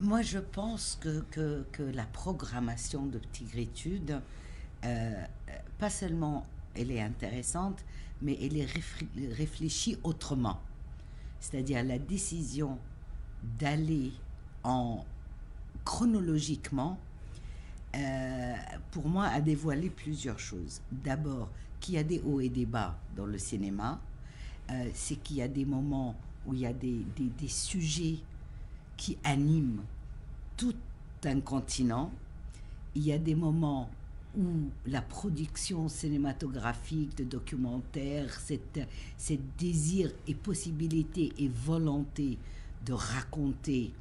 Moi, je pense que la programmation de Tigritude, euh, pas seulement elle est intéressante, mais elle est réfléchie autrement. C'est-à-dire la décision d'aller en chronologiquement, euh, pour moi, a dévoilé plusieurs choses. D'abord, qu'il y a des hauts et des bas dans le cinéma, c'est qu'il y a des moments où il y a des sujets qui animent tout un continent. Il y a des moments où la production cinématographique, de documentaires, cette désir et possibilité et volonté de raconter,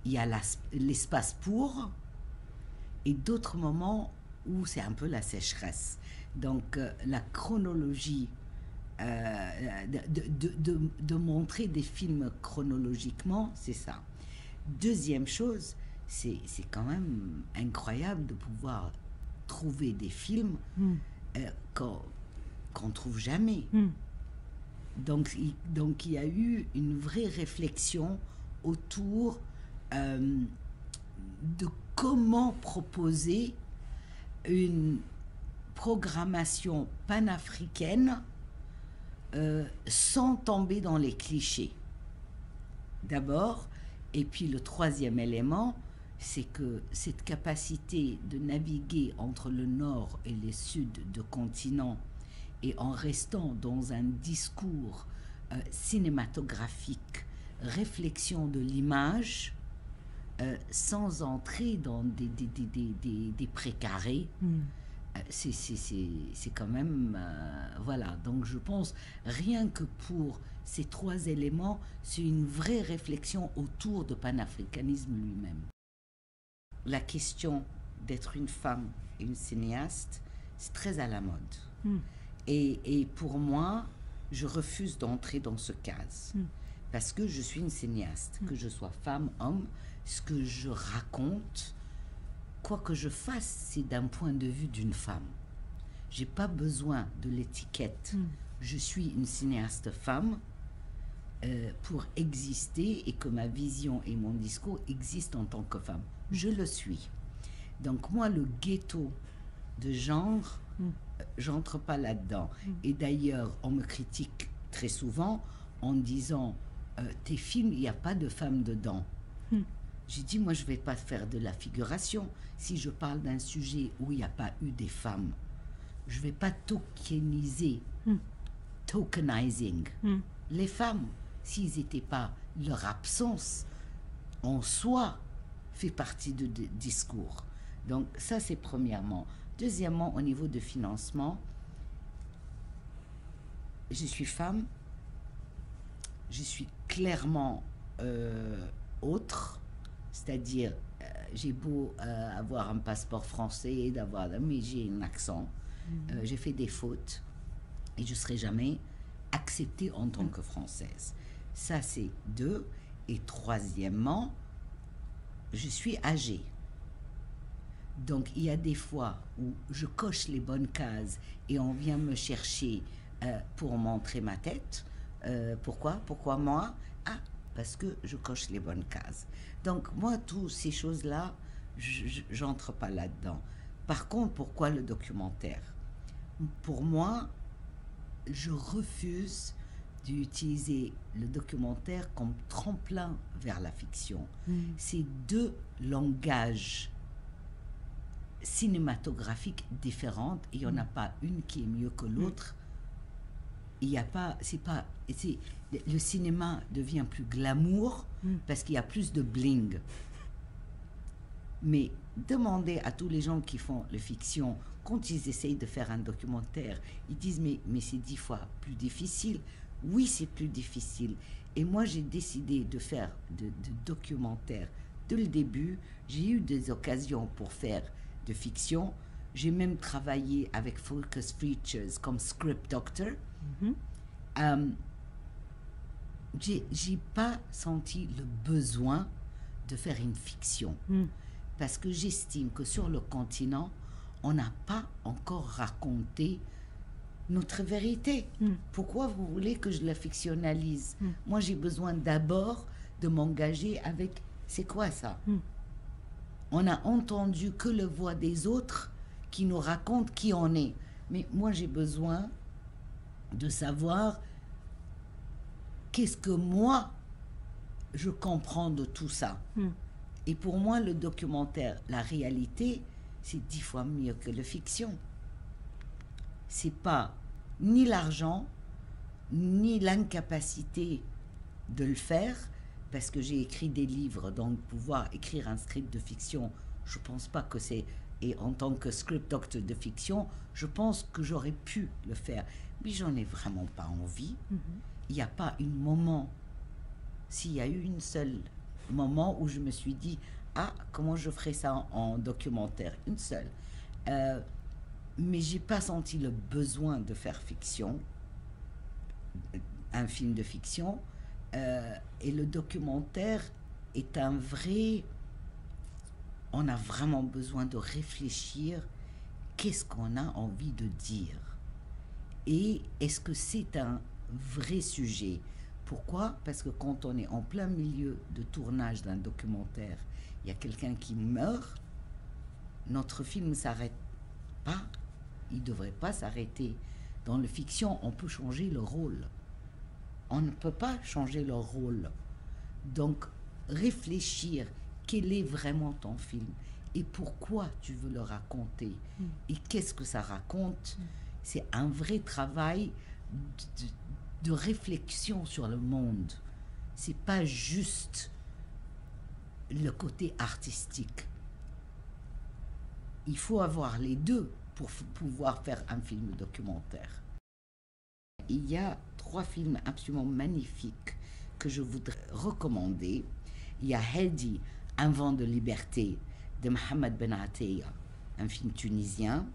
il y a l'espace pour, et d'autres moments où c'est un peu la sécheresse. Donc la chronologie, de montrer des films chronologiquement, c'est ça. Deuxième chose, c'est quand même incroyable de pouvoir trouver des films qu'on trouve jamais. Donc il y a eu une vraie réflexion autour de comment proposer une programmation panafricaine sans tomber dans les clichés. D'abord, et puis le troisième élément, c'est que cette capacité de naviguer entre le nord et le sud de continents et en restant dans un discours cinématographique, réflexion de l'image, sans entrer dans des précarés, c'est quand même... voilà, donc je pense, rien que pour ces trois éléments, c'est une vraie réflexion autour de panafricanisme lui-même. La question d'être une femme et une cinéaste, c'est très à la mode. Et pour moi, je refuse d'entrer dans ce case. Parce que je suis une cinéaste, que je sois femme, homme, ce que je raconte, quoi que je fasse, c'est d'un point de vue d'une femme. J'ai pas besoin de l'étiquette. Je suis une cinéaste femme pour exister et que ma vision et mon discours existent en tant que femme. Je le suis. Donc moi, le ghetto de genre, j'entre pas là-dedans. Et d'ailleurs, on me critique très souvent en disant tes films, il n'y a pas de femmes dedans. J'ai dit, moi, je ne vais pas faire de la figuration. Si je parle d'un sujet où il n'y a pas eu des femmes, je ne vais pas tokeniser, tokenizing les femmes. S'ils n'étaient pas, leur absence en soi fait partie du discours. Donc ça, c'est premièrement. Deuxièmement, au niveau de financement, je suis femme, je suis clairement autre, c'est-à-dire j'ai beau avoir un passeport français, mais j'ai un accent, j'ai fait des fautes et je ne serai jamais acceptée en tant que française. Ça, c'est deux. Et troisièmement, je suis âgée. Donc, il y a des fois où je coche les bonnes cases et on vient me chercher pour montrer ma tête. Pourquoi moi? Ah, parce que je coche les bonnes cases. Donc, moi, toutes ces choses-là, j'entre pas là-dedans. Par contre, pourquoi le documentaire? Pour moi, je refuse d'utiliser le documentaire comme tremplin vers la fiction. C'est deux langages cinématographiques différentes et il n'y en a pas une qui est mieux que l'autre. Il y a pas, le cinéma devient plus glamour parce qu'il y a plus de bling. Mais demandez à tous les gens qui font la fiction, quand ils essayent de faire un documentaire, ils disent mais c'est 10 fois plus difficile. Oui, c'est plus difficile. Et moi, j'ai décidé de faire de documentaires dès le début. J'ai eu des occasions pour faire de fiction. J'ai même travaillé avec Focus Features comme script doctor. J'ai pas senti le besoin de faire une fiction. Parce que j'estime que sur le continent, on n'a pas encore raconté notre vérité. Pourquoi vous voulez que je la fictionnalise? Moi, j'ai besoin d'abord de m'engager avec C'est quoi ça? Mm. On a entendu que la voix des autres qui nous raconte qui on est. Mais moi, j'ai besoin de savoir qu'est-ce que moi, je comprends de tout ça. Mm. Et pour moi, le documentaire, la réalité, c'est 10 fois mieux que la fiction. C'est pas ni l'argent, ni l'incapacité de le faire, parce que j'ai écrit des livres, donc pouvoir écrire un script de fiction, je pense pas que c'est... Et en tant que script doctor de fiction, je pense que j'aurais pu le faire. Mais j'en ai vraiment pas envie. Il n'y a pas un moment, s'il y a eu une seule moment où je me suis dit, ah, comment je ferais ça en documentaire? Une seule. Mais j'ai pas senti le besoin de faire fiction, un film de fiction. Et le documentaire est un vrai... On a vraiment besoin de réfléchir qu'est-ce qu'on a envie de dire. Et est-ce que c'est un vrai sujet? Pourquoi? Parce que quand on est en plein milieu de tournage d'un documentaire, il y a quelqu'un qui meurt, notre film ne s'arrête pas, il ne devrait pas s'arrêter. Dans la fiction, on peut changer le rôle. On ne peut pas changer le rôle. Donc, réfléchir, quel est vraiment ton film et pourquoi tu veux le raconter et qu'est-ce que ça raconte, c'est un vrai travail de réflexion sur le monde. C'est pas juste le côté artistique. Il faut avoir les deux pour pouvoir faire un film documentaire. Il y a 3 films absolument magnifiques que je voudrais recommander. Il y a Hedi, Un vent de liberté de Mohamed Ben Attia, un film tunisien.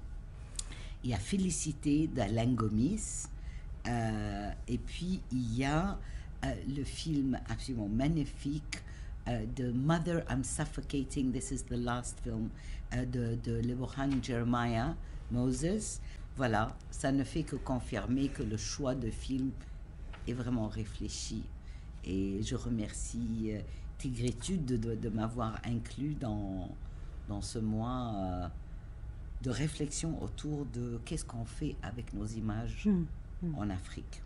Il y a Félicité d'Alain Gomis. Et puis il y a le film absolument magnifique de Mother, I'm Suffocating, This is the Last Film de Lebohang Jeremiah Moses. Voilà, ça ne fait que confirmer que le choix de film est vraiment réfléchi. Et je remercie Tigritude de m'avoir inclus dans ce mois de réflexion autour de qu'est-ce qu'on fait avec nos images en Afrique.